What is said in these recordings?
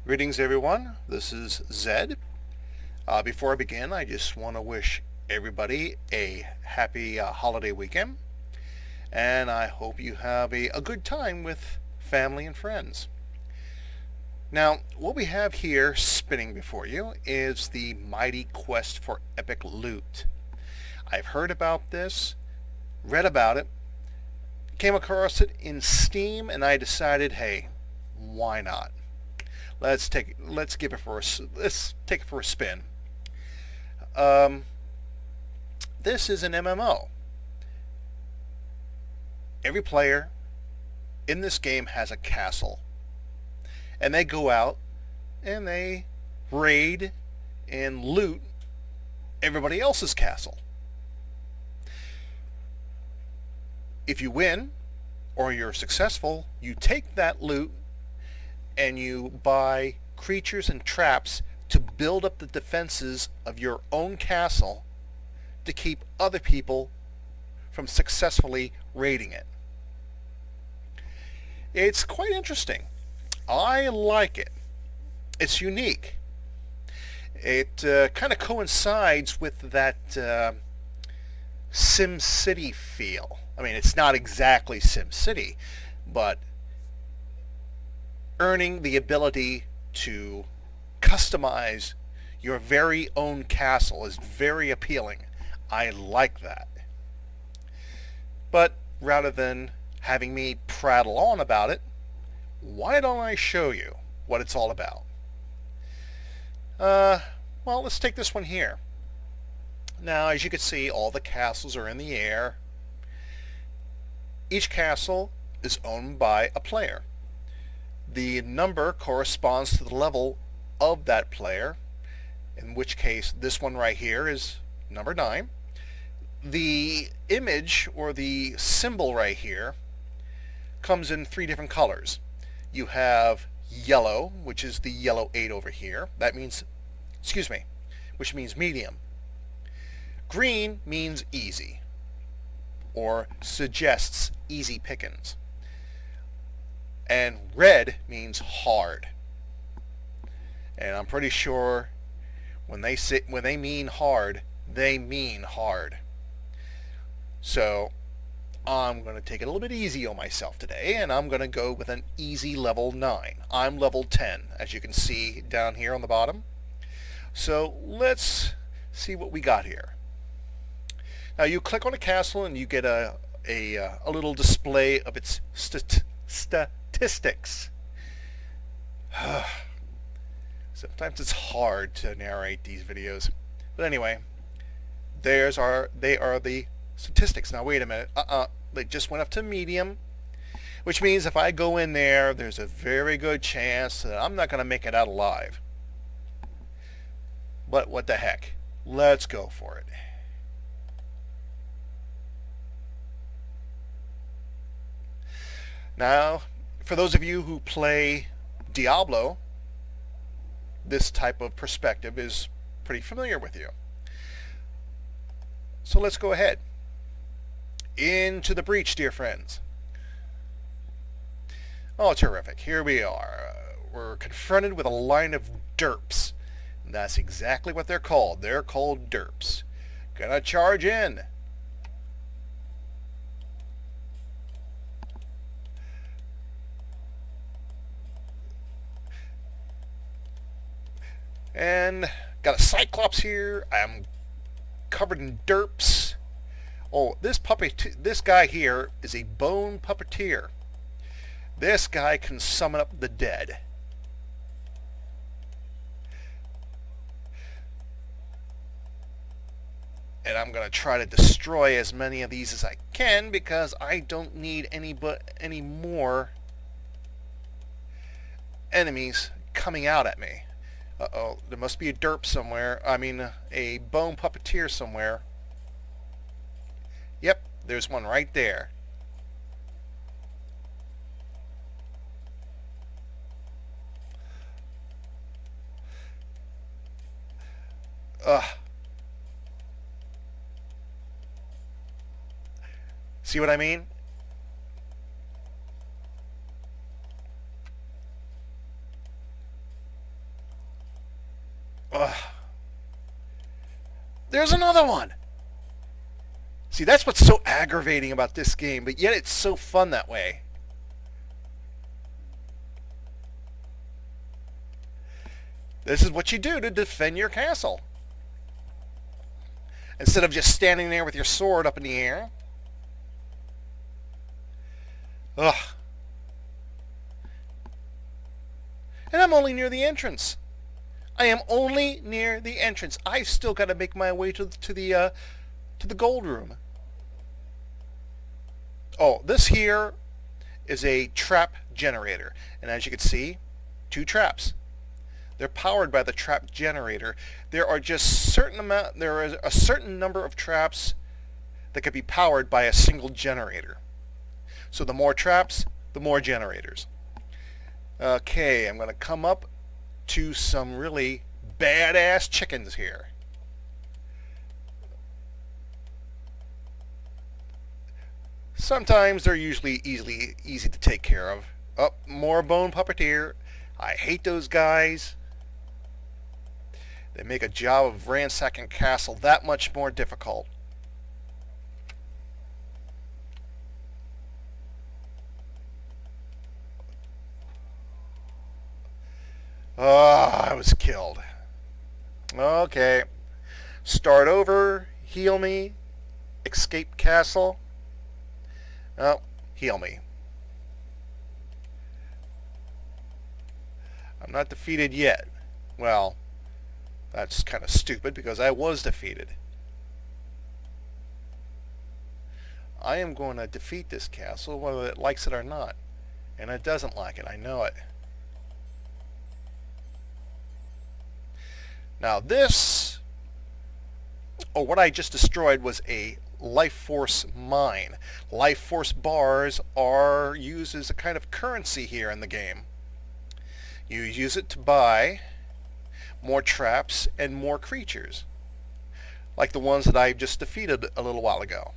Greetings everyone, this is Zed. Before I begin, I just want to wish everybody a happy holiday weekend, and I hope you have a good time with family and friends. Now, what we have here spinning before you is the mighty quest for epic loot. I've heard about this, read about it, came across it in Steam, and I decided, hey, why not? Let's take it for a spin. This is an MMO. Every player in this game has a castle, and they go out and they raid and loot everybody else's castle. If you win or you're successful, you take that loot and you buy creatures and traps to build up the defenses of your own castle to keep other people from successfully raiding it. It's quite interesting. I like it. It's unique. It kind of coincides with that SimCity feel. I mean, it's not exactly SimCity, but earning the ability to customize your very own castle is very appealing. I like that. But rather than having me prattle on about it, why don't I show you what it's all about? Well, let's take this one here. Now, as you can see, all the castles are in the air. Each castle is owned by a player. The number corresponds to the level of that player, in which case this one right here is number 9. The image or the symbol right here comes in 3 different colors. You have yellow, which is the yellow 8 over here. That means, which means medium. Green means easy, or suggests easy pickings. And red means hard. And I'm pretty sure when they mean hard, they mean hard. So I'm going to take it a little bit easy on myself today, and I'm going to go with an easy level 9. I'm level 10, as you can see down here on the bottom. So let's see what we got here. Now you click on a castle and you get a little display of its statistics. Sometimes it's hard to narrate these videos. But anyway, they are the statistics. Now wait a minute. They just went up to medium, which means if I go in there, there's a very good chance that I'm not going to make it out alive. But what the heck? Let's go for it. Now, for those of you who play Diablo, this type of perspective is pretty familiar with you. So let's go ahead. Into the breach, dear friends. Oh, terrific. Here we are. We're confronted with a line of derps. And that's exactly what they're called. They're called derps. Gonna charge in. And got a Cyclops here. I'm covered in derps. Oh, this guy here is a bone puppeteer. This guy can summon up the dead. And I'm going to try to destroy as many of these as I can because I don't need any more enemies coming out at me. Uh-oh, there must be a derp somewhere. I mean, a bone puppeteer somewhere. Yep, there's one right there. Ugh. See what I mean? There's another one! See, that's what's so aggravating about this game, but yet it's so fun that way. This is what you do to defend your castle. Instead of just standing there with your sword up in the air. Ugh. And I'm only near the entrance. I am only near the entrance. I've still got to make my way to the gold room. Oh, this here is a trap generator. And as you can see, 2 traps. They're powered by the trap generator. There are just there is a certain number of traps that could be powered by a single generator. So the more traps, the more generators. Okay, I'm going to come up to some really badass chickens here. Sometimes they're usually easy to take care of. Oh, more bone puppeteer. I hate those guys. They make a job of ransacking castle that much more difficult. Oh, I was killed. Okay. Start over. Heal me. Escape castle. Oh, heal me. I'm not defeated yet. Well, that's kind of stupid because I was defeated. I am going to defeat this castle whether it likes it or not. And it doesn't like it. I know it. Now this, or what I just destroyed, was a life force mine. Life force bars are used as a kind of currency here in the game. You use it to buy more traps and more creatures, like the ones that I just defeated a little while ago.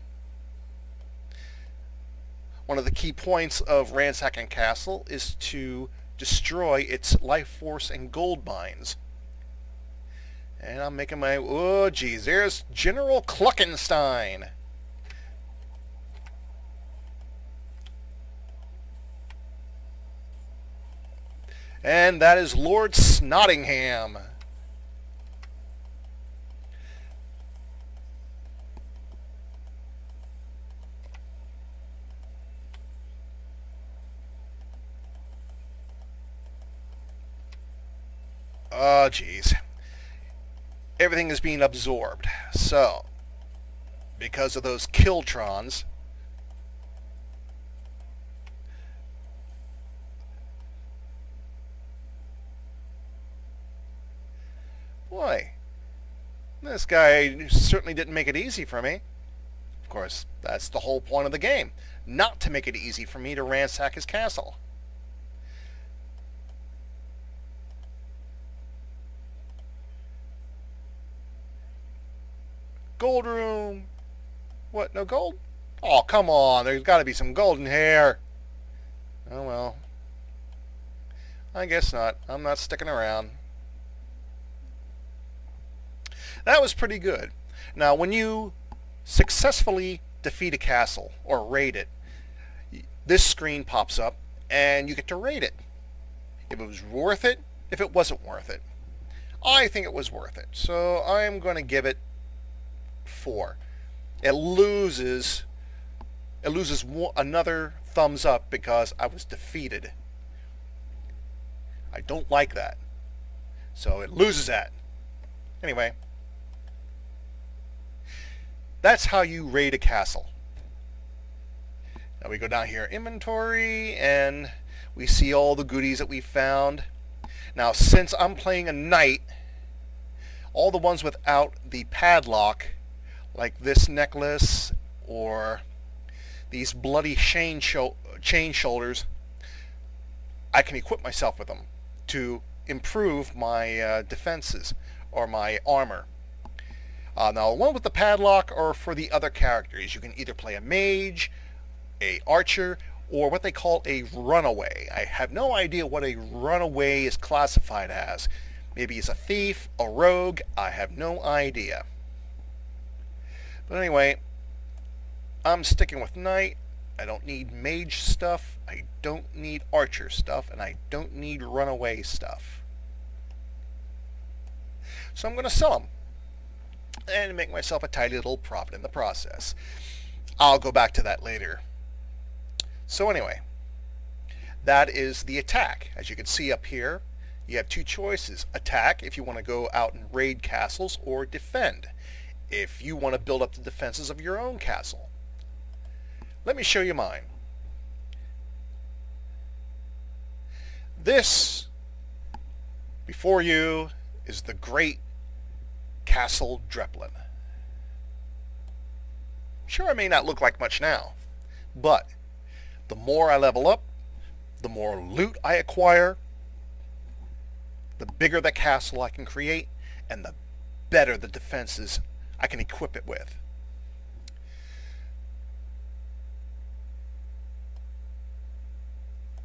One of the key points of ransacking castle is to destroy its life force and gold mines. And I'm making my... Oh, geez. There's General Cluckenstein. And that is Lord Snottingham. Oh, geez. Everything is being absorbed. So, because of those Killtrons, boy, this guy certainly didn't make it easy for me. Of course, that's the whole point of the game, not to make it easy for me to ransack his castle. Gold room. What, no gold? Oh, come on. There's got to be some gold in here. Oh, well. I guess not. I'm not sticking around. That was pretty good. Now, when you successfully defeat a castle or raid it, this screen pops up and you get to rate it. If it was worth it, if it wasn't worth it. I think it was worth it. So I'm going to give it 4. It loses another thumbs up because I was defeated. I don't like that. So it loses that. Anyway, that's how you raid a castle. Now we go down here, inventory, and we see all the goodies that we found. Now since I'm playing a knight, all the ones without the padlock, like this necklace or these bloody chain shoulders, I can equip myself with them to improve my defenses or my armor. Now the one with the padlock are for the other characters. You can either play a mage, a archer, or what they call a runaway. I have no idea what a runaway is classified as. Maybe it's a thief, a rogue, I have no idea. But anyway, I'm sticking with knight. I don't need mage stuff. I don't need archer stuff. And I don't need runaway stuff. So I'm going to sell them and make myself a tidy little profit in the process. I'll go back to that later. So anyway, that is the attack. As you can see up here, you have two choices. Attack if you want to go out and raid castles, or defend if you want to build up the defenses of your own castle. Let me show you mine. This before you is the great Castle Dreppelin. Sure, I may not look like much now, but the more I level up, the more loot I acquire, the bigger the castle I can create, and the better the defenses I can equip it with.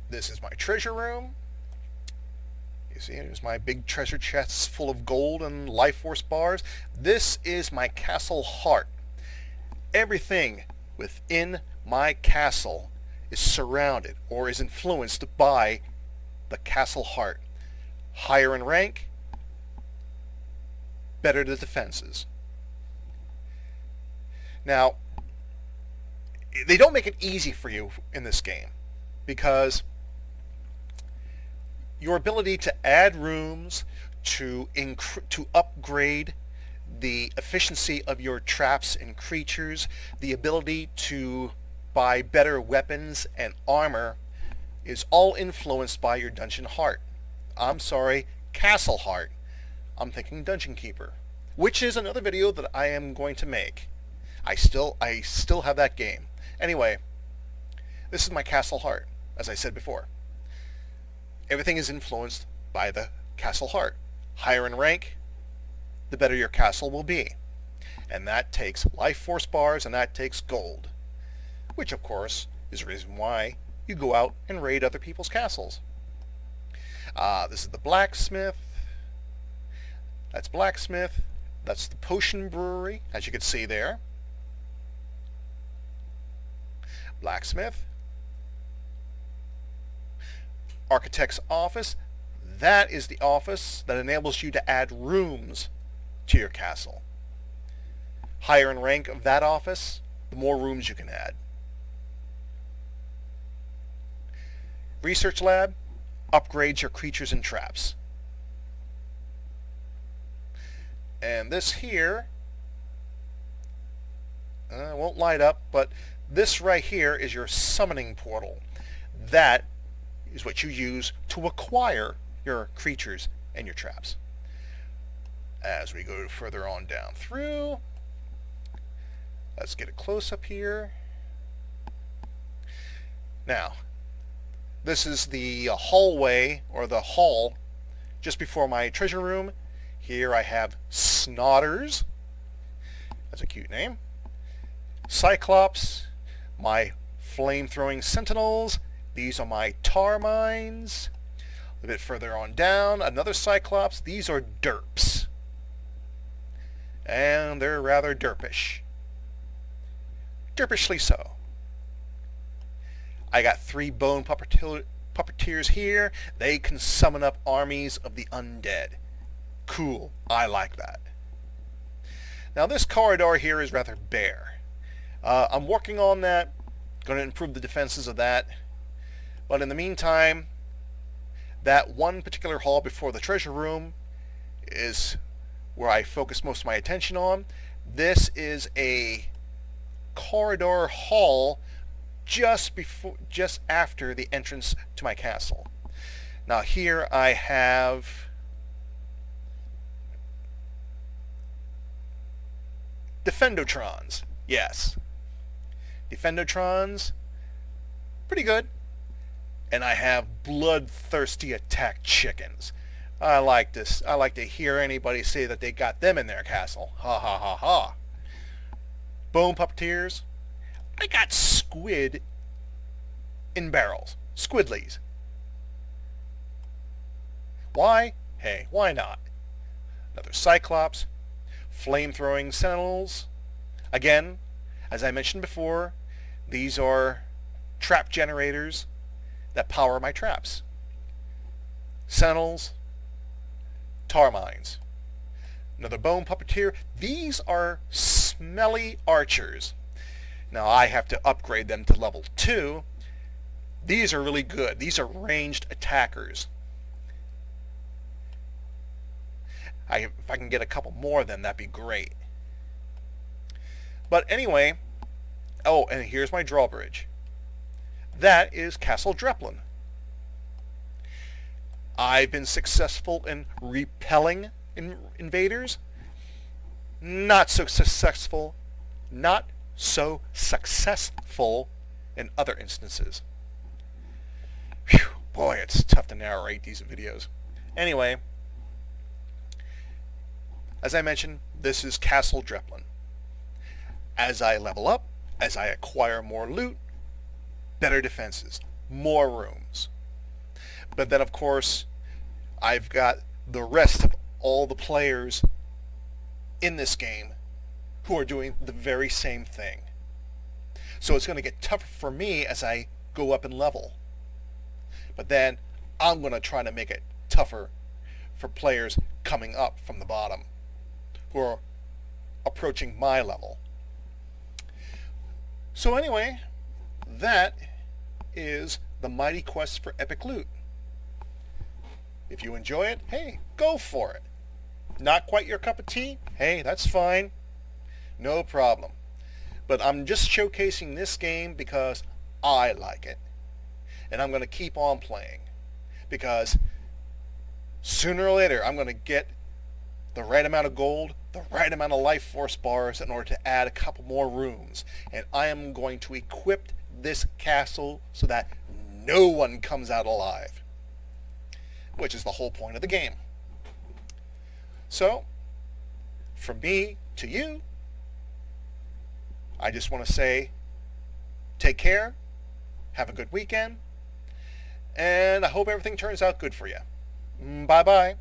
This is my treasure room. You see, there's my big treasure chests full of gold and life force bars. This is my castle heart. Everything within my castle is surrounded or is influenced by the castle heart. Higher in rank, better the defenses. Now, they don't make it easy for you in this game, because your ability to add rooms, to upgrade the efficiency of your traps and creatures, the ability to buy better weapons and armor, is all influenced by your dungeon heart. I'm sorry, castle heart. I'm thinking Dungeon Keeper, which is another video that I am going to make. I still have that game. Anyway, this is my castle heart, as I said before. Everything is influenced by the castle heart. Higher in rank, the better your castle will be. And that takes life force bars, and that takes gold. Which, of course, is the reason why you go out and raid other people's castles. This is the blacksmith. That's blacksmith. That's the potion brewery, as you can see there. Blacksmith. Architect's office. That is the office that enables you to add rooms to your castle. Higher in rank of that office, the more rooms you can add. Research lab upgrades your creatures and traps. And this here won't light up, but this right here is your summoning portal. That is what you use to acquire your creatures and your traps. As we go further on down through, let's get a close-up here. Now, this is the hallway, or the hall, just before my treasure room. Here I have Snotters. That's a cute name. Cyclops, my flame-throwing sentinels. These are my tar mines. A bit further on down, another Cyclops. These are derps. And they're rather derpish. Derpishly so. I got 3 bone puppeteers here. They can summon up armies of the undead. Cool. I like that. Now this corridor here is rather bare. I'm working on that. Going to improve the defenses of that. But in the meantime, that one particular hall before the treasure room is where I focus most of my attention on. This is a corridor hall just after the entrance to my castle. Now here I have Defendotrons. Yes. Defendotrons, pretty good. And I have bloodthirsty attack chickens. I like this. I like to hear anybody say that they got them in their castle. Ha ha ha ha. Bone puppeteers. I got squid in barrels. Squidlies. Why? Hey, why not? Another Cyclops. Flame-throwing sentinels. Again, as I mentioned before, these are trap generators that power my traps. Sentinels, tar mines. Another bone puppeteer. These are smelly archers. Now I have to upgrade them to level 2. These are really good. These are ranged attackers. If I can get a couple more of them, that'd be great. But anyway, oh, and here's my drawbridge. That is Castle ZedDreppelin. I've been successful in repelling invaders. Not so successful in other instances. Whew, boy, it's tough to narrate these videos. Anyway, as I mentioned, this is Castle ZedDreppelin. As I level up, as I acquire more loot, better defenses, more rooms. But then, of course, I've got the rest of all the players in this game who are doing the very same thing. So it's going to get tougher for me as I go up in level. But then I'm going to try to make it tougher for players coming up from the bottom who are approaching my level. So anyway, that is the mighty quest for epic loot. If you enjoy it, hey, go for it. Not quite your cup of tea? Hey, that's fine. No problem. But I'm just showcasing this game because I like it. And I'm going to keep on playing. Because sooner or later, I'm going to get the right amount of gold, the right amount of life force bars in order to add a couple more rooms. And I am going to equip this castle so that no one comes out alive. Which is the whole point of the game. So, from me to you, I just want to say, take care, have a good weekend, and I hope everything turns out good for you. Bye-bye.